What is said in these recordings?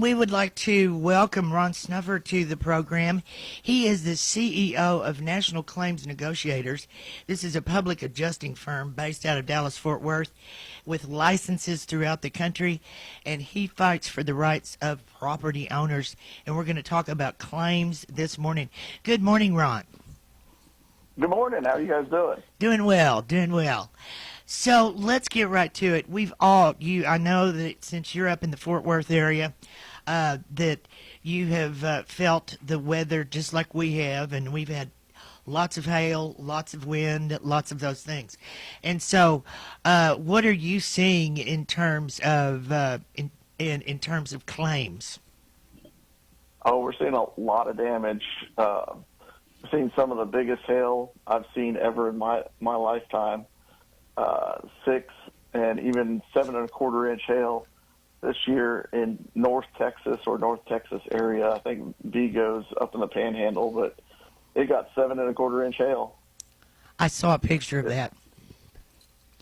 We would like to welcome Ron Snuffer to the program. He is the CEO of National Claims Negotiators. This is a public adjusting firm based out of Dallas-Fort Worth with licenses throughout the country, and he fights for the rights of property owners. And we're going to talk about claims this morning. Good morning, Ron. Good morning. How are you guys doing? Doing well, doing well. So let's get right to it. I know that since you're up in the Fort Worth area, that you have felt the weather just like we have, and we've had lots of hail, lots of wind, lots of those things. And so, what are you seeing in terms of in terms of claims? Oh, we're seeing a lot of damage. We're seeing some of the biggest hail I've seen ever in my lifetime. 6 and even 7.25 inch hail this year in North Texas or North Texas area. I think Vigo's up in the Panhandle, but it got 7.25 inch hail. I saw a picture of that.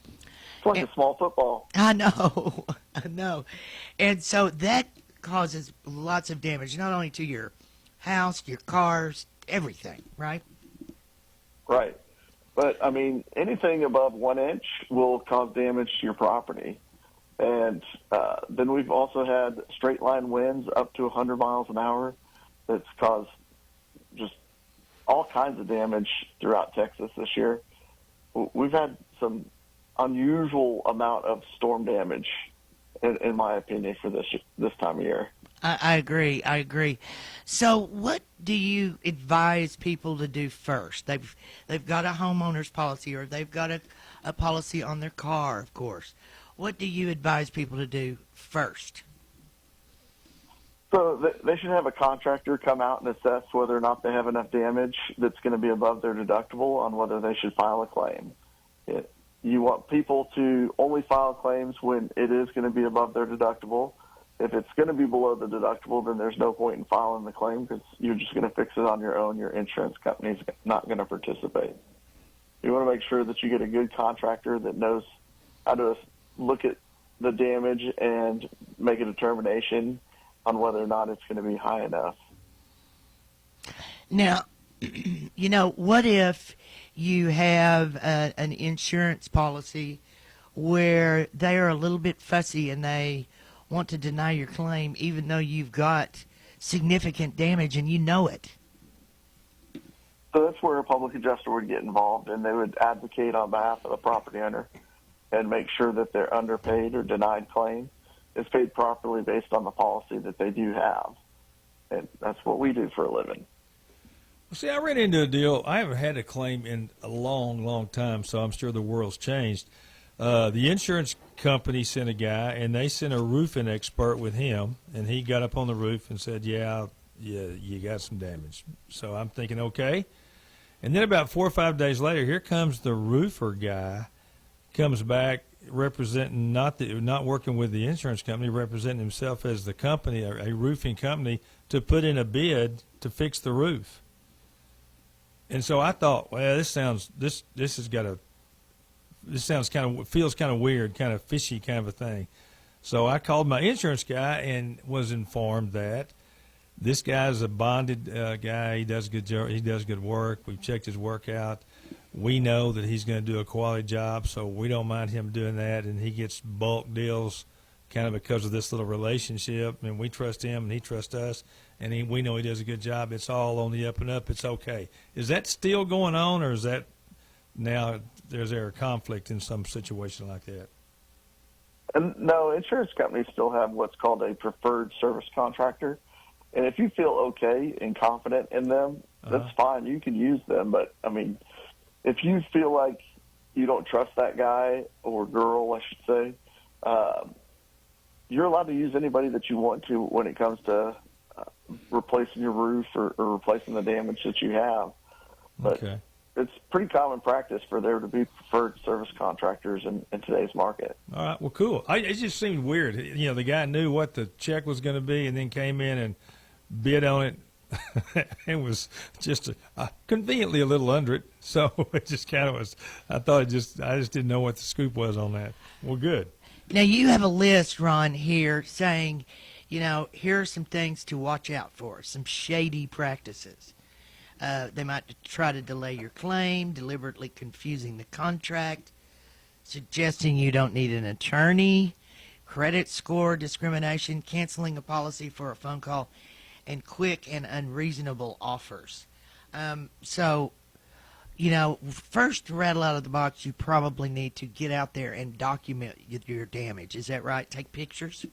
It's like a small football. I know, I know. And so that causes lots of damage, not only to your house, your cars, everything, right? Right. But, I mean, anything above 1 inch will cause damage to your property. And then we've also had straight line winds up to 100 miles an hour that's caused just all kinds of damage throughout Texas this year. We've had some unusual amount of storm damage, in my opinion, for this time of year. I agree. I agree. So what do you advise people to do first? They've got a homeowner's policy, or they've got a policy on their car, of course. What do you advise people to do first? So they should have a contractor come out and assess whether or not they have enough damage that's going to be above their deductible on whether they should file a claim. You want people to only file claims when it is going to be above their deductible. If it's going to be below the deductible, then there's no point in filing the claim because you're just going to fix it on your own. Your insurance company's not going to participate. You want to make sure that you get a good contractor that knows how to look at the damage and make a determination on whether or not it's going to be high enough. Now, what if you have an insurance policy where they are a little bit fussy and they want to deny your claim even though you've got significant damage and you know it? So that's where a public adjuster would get involved, and they would advocate on behalf of the property owner and make sure that their underpaid or denied claim is paid properly based on the policy that they do have. And that's what we do for a living. Well, see, I ran into a deal. I haven't had a claim in a long, long time, so I'm sure the world's changed. The insurance company sent a guy, and they sent a roofing expert with him, and he got up on the roof and said, yeah, you got some damage. So I'm thinking, okay. And then about 4 or 5 days later, here comes the roofer guy, comes back representing not working with the insurance company, representing himself as the company, a roofing company, to put in a bid to fix the roof. And so I thought, well, this feels kind of weird, kind of fishy kind of a thing. So I called my insurance guy and was informed that this guy's a bonded guy. He does good work. We've checked his work out. We know that he's going to do a quality job, so we don't mind him doing that. And he gets bulk deals kind of because of this little relationship, and we trust him and he trusts us, and we know he does a good job. It's all on the up and up. It's okay. Is that still going on, or is that now there's a conflict in some situation like that? And no, insurance companies still have what's called a preferred service contractor. And if you feel okay and confident in them, that's fine. You can use them. But, I mean, if you feel like you don't trust that guy or girl, I should say, you're allowed to use anybody that you want to when it comes to replacing your roof or replacing the damage that you have. But it's pretty common practice for there to be preferred service contractors in today's market. All right. Well, cool. It just seemed weird. The guy knew what the check was going to be and then came in and bid on it. It was just conveniently a little under it. So it just kind of was. I just didn't know what the scoop was on that. Well, good. Now, you have a list, Ron, here saying here are some things to watch out for, some shady practices. They might try to delay your claim, deliberately confusing the contract, suggesting you don't need an attorney, credit score discrimination, canceling a policy for a phone call, and quick and unreasonable offers. So, first to rattle out of the box, you probably need to get out there and document your damage. Is that right? Take pictures?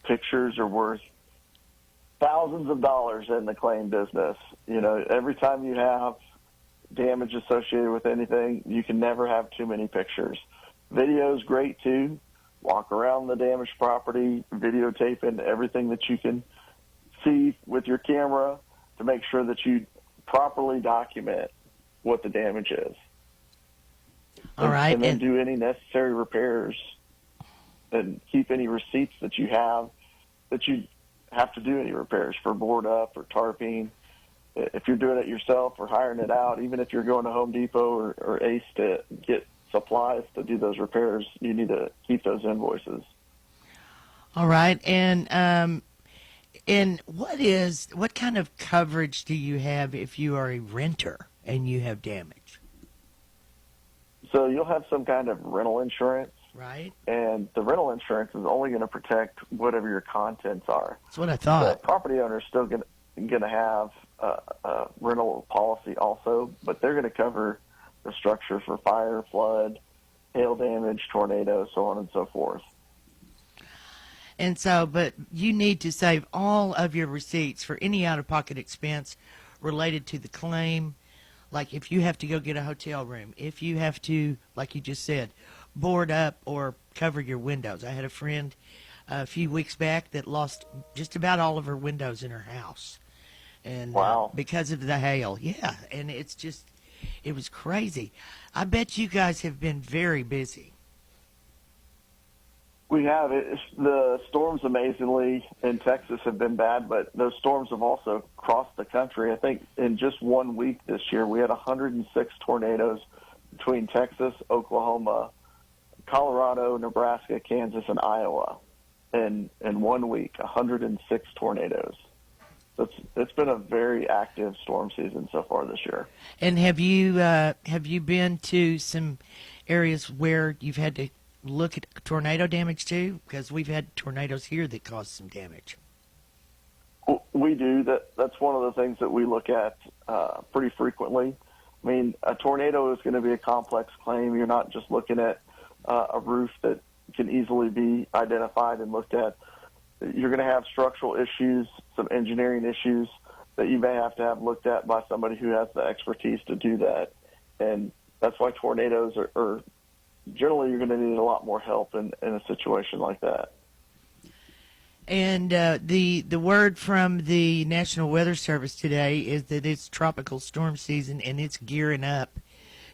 Pictures are worth thousands of dollars in the claim business. Every time you have damage associated with anything, you can never have too many pictures. Video's great too. Walk around the damaged property, videotaping everything that you can see with your camera to make sure that you properly document what the damage is. All right. And then do any necessary repairs and keep any receipts that you have to do any repairs for board up or tarping. If you're doing it yourself or hiring it out, even if you're going to Home Depot or Ace to get supplies to do those repairs, you need to keep those invoices. All right. And what kind of coverage do you have if you are a renter and you have damage? So you'll have some kind of rental insurance. Right. And the rental insurance is only going to protect whatever your contents are. That's what I thought. The property owner is still going to have a rental policy also, but they're going to cover the structure for fire, flood, hail damage, tornado, so on and so forth. And so, but you need to save all of your receipts for any out-of-pocket expense related to the claim. Like if you have to go get a hotel room, if you have to, like you just said, board up or cover your windows. I had a friend a few weeks back that lost just about all of her windows in her house. And wow. Because of the hail. Yeah, and it was crazy. I bet you guys have been very busy. We have. The storms, amazingly, in Texas have been bad, but those storms have also crossed the country. I think in just 1 week this year, we had 106 tornadoes between Texas, Oklahoma, Colorado, Nebraska, Kansas, and Iowa. In 1 week, 106 tornadoes. So it's been a very active storm season so far this year. And have you been to some areas where you've had to look at tornado damage too? Because we've had tornadoes here that caused some damage. We do. That's one of the things that we look at pretty frequently. I mean, a tornado is going to be a complex claim. You're not just looking at a roof that can easily be identified and looked at. You're going to have structural issues, some engineering issues that you may have to have looked at by somebody who has the expertise to do that. And that's why tornadoes are generally, you're going to need a lot more help in a situation like that. And the word from the National Weather Service today is that it's tropical storm season and it's gearing up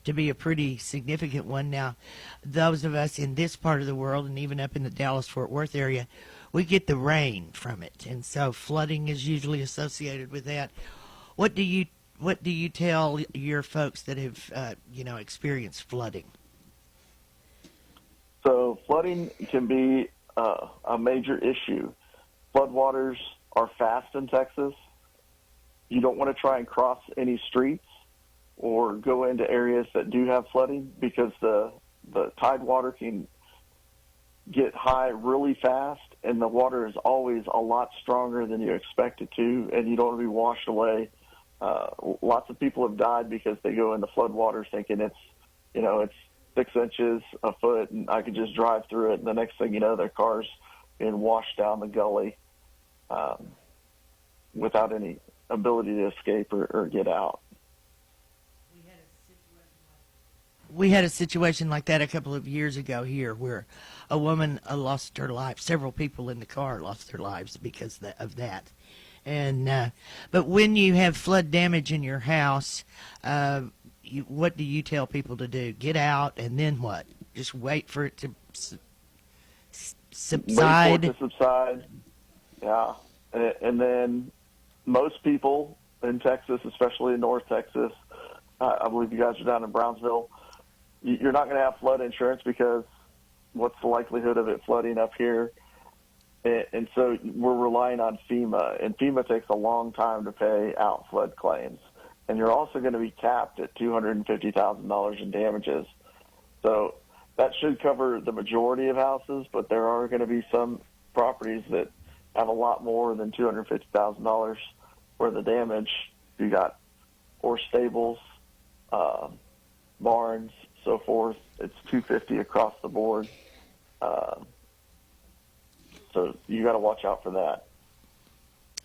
to be a pretty significant one. Now, those of us in this part of the world and even up in the Dallas-Fort Worth area, we get the rain from it, and so flooding is usually associated with that. What do you tell your folks that have experienced flooding? So flooding can be a major issue. Floodwaters are fast in Texas. You don't want to try and cross any streets or go into areas that do have flooding because the tide water can get high really fast, and the water is always a lot stronger than you expect it to, and you don't want to be washed away. Lots of people have died because they go into floodwaters thinking it's 6 inches, a foot, and I could just drive through it, and the next thing you know, their car's being washed down the gully without any ability to escape or get out. We had a situation like that a couple of years ago here where a woman lost her life. Several people in the car lost their lives because of that. And but when you have flood damage in your house, what do you tell people to do? Get out, and then what? Just wait for it to subside? Wait for it to subside, yeah. And then most people in Texas, especially in North Texas, I believe you guys are down in Brownsville, you're not going to have flood insurance because what's the likelihood of it flooding up here? And so we're relying on FEMA, and FEMA takes a long time to pay out flood claims. And you're also going to be capped at $250,000 in damages. So that should cover the majority of houses, but there are going to be some properties that have a lot more than $250,000 worth of damage. You got horse stables, barns, so forth. It's $250 across the board. So you got to watch out for that.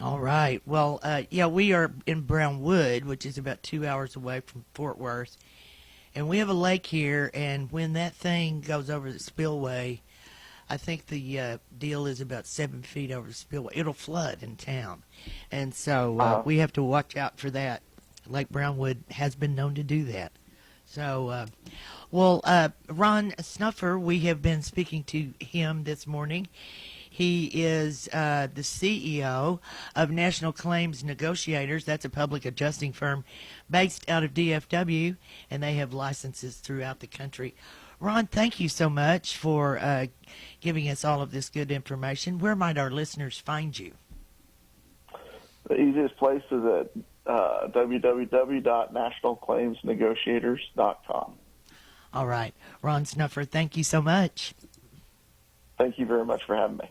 All right. Well, yeah, we are in Brownwood, which is about 2 hours away from Fort Worth. And we have a lake here, and when that thing goes over the spillway, I think the deal is about 7 feet over the spillway. It'll flood in town. And so we have to watch out for that. Lake Brownwood has been known to do that. So, Ron Snuffer, we have been speaking to him this morning. He is the CEO of National Claims Negotiators. That's a public adjusting firm based out of DFW, and they have licenses throughout the country. Ron, thank you so much for giving us all of this good information. Where might our listeners find you? The easiest place is at www.nationalclaimsnegotiators.com. All right. Ron Snuffer, thank you so much. Thank you very much for having me.